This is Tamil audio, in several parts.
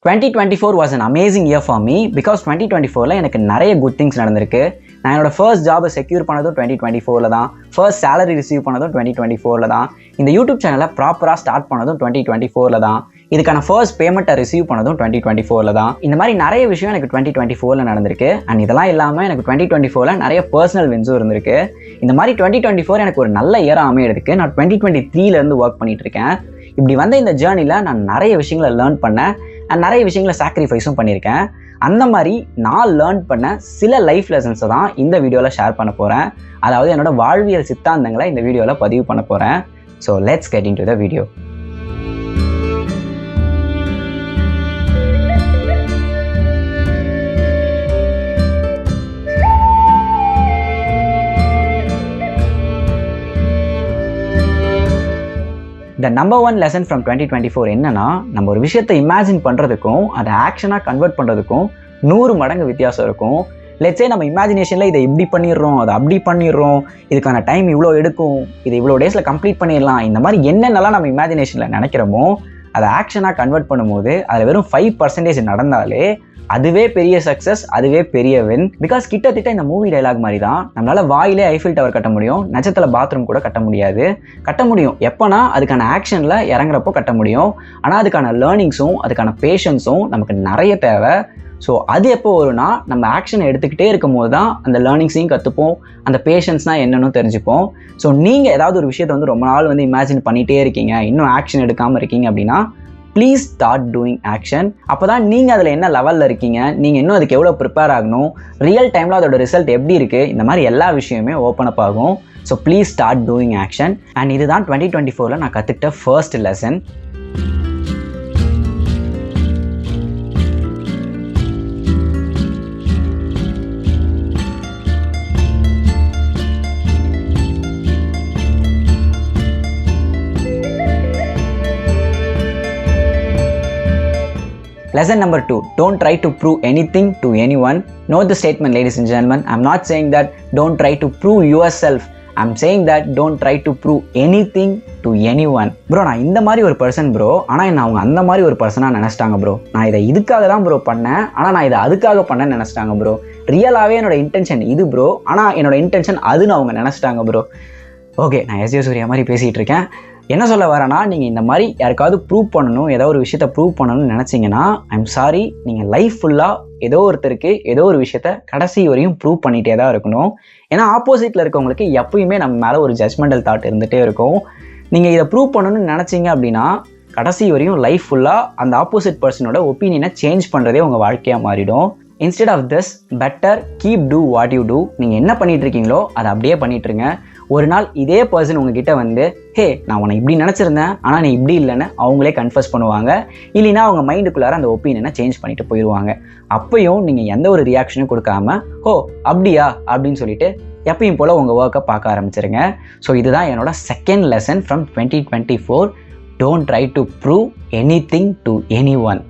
2024 was an amazing year for me because 2024ல எனக்கு நிறைய குட் திங்ஸ் நடந்திருக்கு. நான் என்னோட ஃபர்ஸ்ட் ஜாபை செக்யூர் பண்ணதும் 2024ல தான். ஃபர்ஸ்ட் சேலரி ரிசீவ் பண்ணதும் 2024ல தான். இந்த யூடியூப் சேனலை ப்ராப்பராக ஸ்டார்ட் பண்ணதும் 2024ல தான். இதுக்கான ஃபர்ஸ்ட் பேமெண்ட்டை ரிசீவ் பண்ணதும் 2024ல தான். இந்த மாதிரி நிறைய விஷயம் எனக்கு 2024ல நடந்திருக்கு. அண்ட் இதெல்லாம் இல்லாமல் எனக்கு 2024ல நிறைய பர்சனல் வின்ஸும் இருந்திருக்கு. இந்த மாதிரி 2024 எனக்கு ஒரு நல்ல இயராக அமையிறதுக்கு நான் 2023லேருந்து ஒர்க் பண்ணிட்டு இருக்கேன். இப்படி வந்த இந்த ஜேர்னியில் நான் நிறைய விஷயங்களை லேர்ன் பண்ணேன் அண்ட் நிறைய விஷயங்களை சாக்ரிஃபைஸும் பண்ணியிருக்கேன். அந்த மாதிரி நான் லேர்ன் பண்ண சில லைஃப் லெசன்ஸை தான் இந்த வீடியோவில் ஷேர் பண்ண போகிறேன். அதாவது என்னோட வாழ்வியல் சித்தாந்தங்களை இந்த வீடியோவில் பதிவு பண்ண போகிறேன். So let's get into the video. The number one lesson from 2024 என்னன்னா, நம்ம ஒரு விஷயத்தை இமேஜின் பண்ணுறதுக்கும் அதை ஆக்ஷனாக கன்வெர்ட் பண்ணுறதுக்கும் 100 மடங்கு வித்தியாசம் இருக்கும். லெட்ஸே நம்ம இமேஜினேஷனில் இதை இப்படி பண்ணிடுறோம், அதை அப்படி பண்ணிடுறோம், இதுக்கான டைம் இவ்வளோ எடுக்கும், இதை இவ்வளோ டேஸில் கம்ப்ளீட் பண்ணிடலாம், இந்த மாதிரி என்னென்னலாம் நம்ம இமேஜினேஷனில் நினைக்கிறோமோ அதை ஆக்ஷனாக கன்வெர்ட் பண்ணும்போது அதில் வெறும் 5% நடந்தாலே அதுவே பெரிய சக்ஸஸ், அதுவே பெரிய வின். பிகாஸ் கிட்டத்தட்ட இந்த மூவி டைலாக் மாதிரி தான், நம்மளால் வாயிலே ஐஃபில் டவர் கட்ட முடியும், நட்சத்திர பாத்ரூம் கூட கட்ட முடியாது. கட்ட முடியும் எப்போனா அதுக்கான ஆக்ஷனில் இறங்குறப்போ கட்ட முடியும். ஆனால் அதுக்கான லேர்னிங்ஸும் அதுக்கான பேஷன்ஸும் நமக்கு நிறைய தேவை. ஸோ அது எப்போ வரும்னா, நம்ம ஆக்ஷனை எடுத்துக்கிட்டே இருக்கும் போது தான் அந்த லேர்னிங்ஸையும் கற்றுப்போம், அந்த பேஷன்ஸ்னால் என்னன்னு தெரிஞ்சுப்போம். ஸோ நீங்கள் ஏதாவது ஒரு விஷயத்தை ரொம்ப நாள் இமேஜின் பண்ணிகிட்டே இருக்கீங்க, இன்னும் ஆக்ஷன் எடுக்காமல் இருக்கீங்க அப்படின்னா ப்ளீஸ் ஸ்டார்ட் டூயிங் ஆக்ஷன். அப்போ தான் நீங்கள் அதில் என்ன லெவலில் இருக்கீங்க, நீங்கள் இன்னும் அதுக்கு எவ்வளோ ப்ரிப்பேர் ஆகணும், ரியல் டைமில் அதோட ரிசல்ட் எப்படி இருக்குது, இந்த மாதிரி எல்லா விஷயமே ஓப்பன் அப் ஆகும். So please start doing action. And இதுதான் 2024ல் நான் கற்றுக்கிட்ட first lesson. Lesson number 2, don't try to prove anything to anyone. Note the statement, ladies and gentlemen. I'm not saying that don't try to prove yourself. I'm saying that don't try to prove anything to anyone. Bro, நான் இந்த மாதிரி ஒரு பர்சன் ப்ரோ, ஆனால் என்ன அவங்க அந்த மாதிரி ஒரு பர்சனாக நினச்சிட்டாங்க ப்ரோ. நான் இதை இதுக்காக தான் ப்ரோ பண்ணேன், ஆனால் நான் இதை அதுக்காக பண்ணேன்னு நினச்சிட்டாங்க ப்ரோ. ரியலாகவே என்னோட இன்டென்ஷன் இது ப்ரோ, ஆனால் என்னோட இன்டென்ஷன் அதுன்னு அவங்க நினச்சிட்டாங்க ப்ரோ. ஓகே, நான் எஸ் சூர்யா மாதிரி பேசிகிட்டு இருக்கேன். என்ன சொல்ல வரேன்னா, நீங்கள் இந்த மாதிரி யாருக்காவது ப்ரூவ் பண்ணணும், ஏதோ ஒரு விஷயத்த ப்ரூவ் பண்ணணும்னு நினச்சிங்கன்னா ஐம் சாரி, நீங்கள் லைஃப் ஃபுல்லாக ஏதோ ஒருத்தருக்கு ஏதோ ஒரு விஷயத்த கடைசி வரையும் ப்ரூவ் பண்ணிகிட்டே தான் இருக்கணும். ஏன்னா ஆப்போசிட்டில் இருக்கவங்களுக்கு எப்பயுமே நம்ம மேலே ஒரு ஜட்ஜ்மெண்டல் தாட் இருந்துகிட்டே இருக்கும். நீங்கள் இதை ப்ரூவ் பண்ணணும்னு நினச்சிங்க அப்படின்னா கடைசி வரையும் லைஃப் ஃபுல்லாக அந்த ஆப்போசிட் பர்சனோட ஒப்பீனியனை சேஞ்ச் பண்ணுறதே உங்கள் வாழ்க்கையாக மாறிடும். Instead of this better keep do what you do. நீங்கள் என்ன பண்ணிகிட்டு இருக்கீங்களோ அதை அப்படியே பண்ணிட்டுருங்க. ஒரு நாள் இதே பர்சன் உங்ககிட்ட வந்து, ஹே நான் உன்னை இப்படி நினச்சிருந்தேன் ஆனால் நீ இப்படி இல்லைன்னு அவங்களே கன்ஃபர்ஸ் பண்ணுவாங்க. இல்லைன்னா அவங்க மைண்டுக்குள்ளார அந்த ஒப்பீனியனை சேஞ்ச் பண்ணிட்டு போயிடுவாங்க. அப்பையும் நீங்கள் எந்த ஒரு ரியாக்ஷனும் கொடுக்காம, ஹோ அப்படியா அப்படின்னு சொல்லிட்டு எப்பயும் போல் உங்கள் ஒர்க்கை பார்க்க ஆரம்பிச்சிருங்க. ஸோ இதுதான் என்னோட second lesson from 2024. Don't try to prove anything to anyone.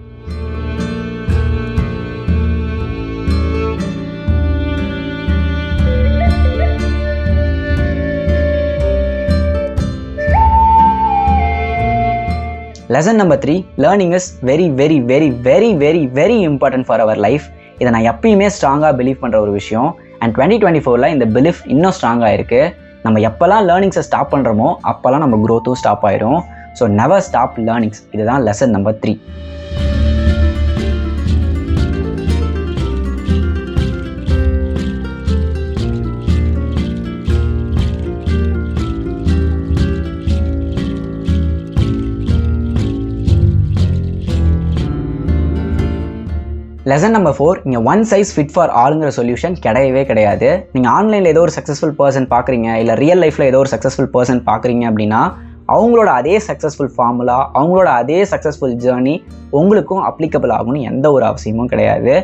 Lesson number 3, learning is very very very very very very important for our life. இதை நான் எப்பயுமே ஸ்ட்ராங்காக பிலீவ் பண்ணுற ஒரு விஷயம். அண்ட் 2024ல் இந்த பிலீஃப் இன்னும் ஸ்ட்ராங்காக இருக்குது. நம்ம எப்போல்லாம் லேர்னிங்ஸை ஸ்டாப் பண்ணுறோமோ அப்போல்லாம் நம்ம க்ரோத்தும் ஸ்டாப் ஆயிரும். So never stop learnings. இதுதான் லெசன் நம்பர் 3. லெசன் நம்பர் 4, இங்கே ஒன் சைஸ் ஃபிட் ஃபார் ஆளுங்கிற சொல்யூஷன் கிடையவே கிடையாது. நீங்கள் ஆன்லைனில் ஏதோ ஒரு சக்ஸஸ்ஃபுல் பர்சன் பார்க்குறீங்க, இல்லை ரியல் லைஃப்பில் ஏதோ ஒரு சக்ஸஸ்ஃபுல் பர்சன் பார்க்குறீங்க அப்படின்னா அவங்களோட அதே சக்ஸஸ்ஃபுல் ஃபார்முலா, அவங்களோட அதே சக்ஸஸ்ஃபுல் ஜேர்னி உங்களுக்கும் அப்ளிகபிள் ஆகணும்னு எந்த ஒரு அவசியமும் கிடையாது.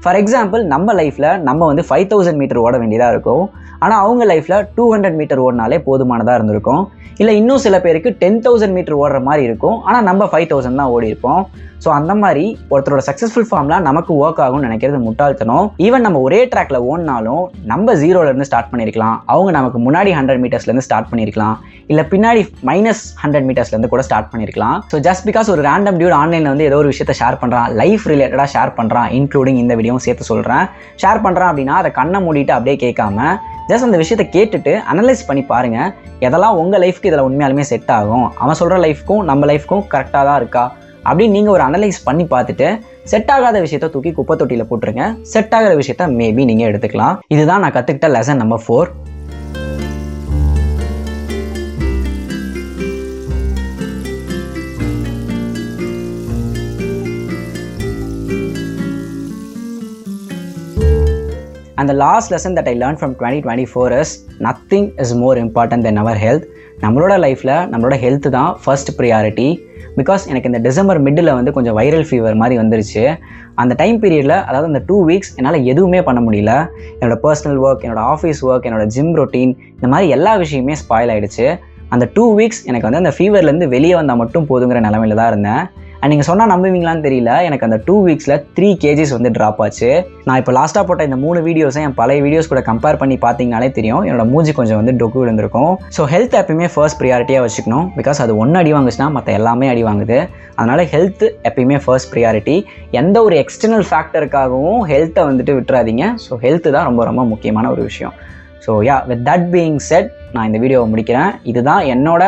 ஃபார் எக்ஸாம்பிள், நம்ம லைஃப்பில் நம்ம 5000 மீட்டர் ஓட வேண்டியதாக இருக்கும், ஆனால் அவங்க லைஃப்பில் 200 மீட்டர் ஓடினாலே போதுமானதாக இருந்திருக்கும். இல்லை இன்னும் சில பேருக்கு 10,000 மீட்டர் ஓடுற மாதிரி இருக்கும், ஆனால் நம்ம 5000 தான் ஓடி இருப்போம். ஸோ அந்த மாதிரி ஒருத்தரோட சக்ஸஸ்ஃபுல் ஃபார்ம்லாம் நமக்கு ஒர்க் ஆகும்னு நினைக்கிறது முட்டாள்தனம். ஈவன் நம்ம ஒரே ட்ராக்ல ஓடினாலும் நம்ம 0லேருந்து ஸ்டார்ட் பண்ணியிருக்கலாம், அவங்க நமக்கு முன்னாடி 100 மீட்டர்ஸ்லேருந்து ஸ்டார்ட் பண்ணியிருக்கலாம், இல்லை பின்னாடி -100 மீட்டர்ஸ்லேருந்து கூட ஸ்டார்ட் பண்ணியிருக்கலாம். ஸோ ஜஸ்ட் பிகாஸ் ஒரு ரேண்டம் டியூட் ஆன்லைனில் வந்து ஏதோ ஒரு விஷயத்தை ஷேர் பண்ணுறான், லைஃப் ரிலேட்டடாக ஷேர் பண்ணுறான், இன்க்ளூடிங் இந்த வீடியோவும் சேர்த்து சொல்கிறேன், ஷேர் பண்ணுறான் அப்படின்னா அதை கண்ணை மூடிட்டு அப்படியே கேட்காம ஜஸ்ட் அந்த விஷயத்தை கேட்டுட்டு அனலைஸ் பண்ணி பாருங்கள், எதெல்லாம் உங்கள் லைஃப்க்கு இதில் உண்மையாலுமே செட் ஆகும், அவன் சொல்கிற லைஃப்க்கும் நம்ம லைஃப்க்கும் கரெக்டாக தான் இருக்கா அப்படின்னு நீங்கள் ஒரு அனலைஸ் பண்ணி பார்த்துட்டு செட் ஆகாத விஷயத்த தூக்கி குப்பை தொட்டியில் போட்டுருங்க, செட் ஆகிற விஷயத்த மேபி நீங்கள் எடுத்துக்கலாம். இதுதான் நான் கற்றுக்கிட்ட lesson number 4. And the last lesson that I learned from 2024 is nothing is more important than our health. நம்மளோட லைஃப்பில் நம்மளோட ஹெல்த் தான் ஃபர்ஸ்ட் ப்ரியாரிட்டி. பிகாஸ் எனக்கு இந்த டிசம்பர் மிட்டில் வந்து கொஞ்சம் வைரல் ஃபீவர் மாதிரி வந்துருச்சு. அந்த டைம் பீரியடில், அதாவது அந்த 2 வீக்ஸ் என்னால் எதுவுமே பண்ண முடியல. என்னோடய பர்சனல் ஒர்க், என்னோடய ஆஃபீஸ் ஒர்க், என்னோடய ஜிம் ரொட்டீன், இந்த மாதிரி எல்லா விஷயமே ஸ்பாயில் ஆகிடுச்சு. அந்த 2 வீக்ஸ் எனக்கு வந்து அந்த ஃபீவர்லேருந்து வெளியே வந்தால் மட்டும் போதுங்கிற நிலமையில தான் இருந்தேன். அண்ட் நீங்கள் சொன்னால் நம்புவீங்களான்னு தெரியல, எனக்கு அந்த 2 வீக்ஸில் 3 kgs வந்து ட்ராப் ஆச்சு. நான் இப்போ லாஸ்ட்டாக போட்ட இந்த 3 வீடியோஸை என் பழைய வீடியோஸ் கூட கம்பேர் பண்ணி பார்த்தீங்கனாலே தெரியும், என்னோட மூஞ்சி கொஞ்சம் வந்து டொக்கு விழுந்திருக்கும். ஸோ ஹெல்த் எப்பயுமே ஃபர்ஸ்ட் ப்ரியாரிட்டியாக வச்சுக்கணும். பிகாஸ் அது ஒன்று அடி வாங்குச்சுன்னா மற்ற எல்லாமே அடி வாங்குது. அதனால் ஹெல்த் எப்பயுமே ஃபர்ஸ்ட் ப்ரியாரிட்டி. எந்த ஒரு எக்ஸ்டர்னல் ஃபேக்டருக்காகவும் ஹெல்த்தை வந்துட்டு விட்டுறாதீங்க. ஸோ ஹெல்த்து தான் ரொம்ப ரொம்ப முக்கியமான ஒரு விஷயம். So with that being set நான் இந்த வீடியோவை முடிக்கிறேன். இதுதான் என்னோட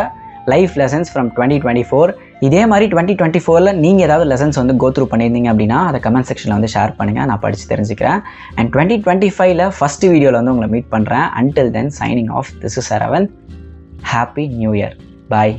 லைஃப் லெசன்ஸ் ஃப்ரம் 2024. இதே மாதிரி 2024 நீங்கள் ஏதாவது லெசன்ஸ் வந்து கோ த்ரூ பண்ணியிருந்தீங்க அப்படின்னா அதை கமெண்ட் செக்ஷனில் வந்து ஷேர் பண்ணுங்கள், நான் படித்து தெரிஞ்சுக்கிறேன். அண்ட் 2025 ஃபஸ்ட்டு வீடியோவில் வந்து உங்களை மீட் பண்ணுறேன். Until then signing off. This is Aravan. Happy new year. Bye.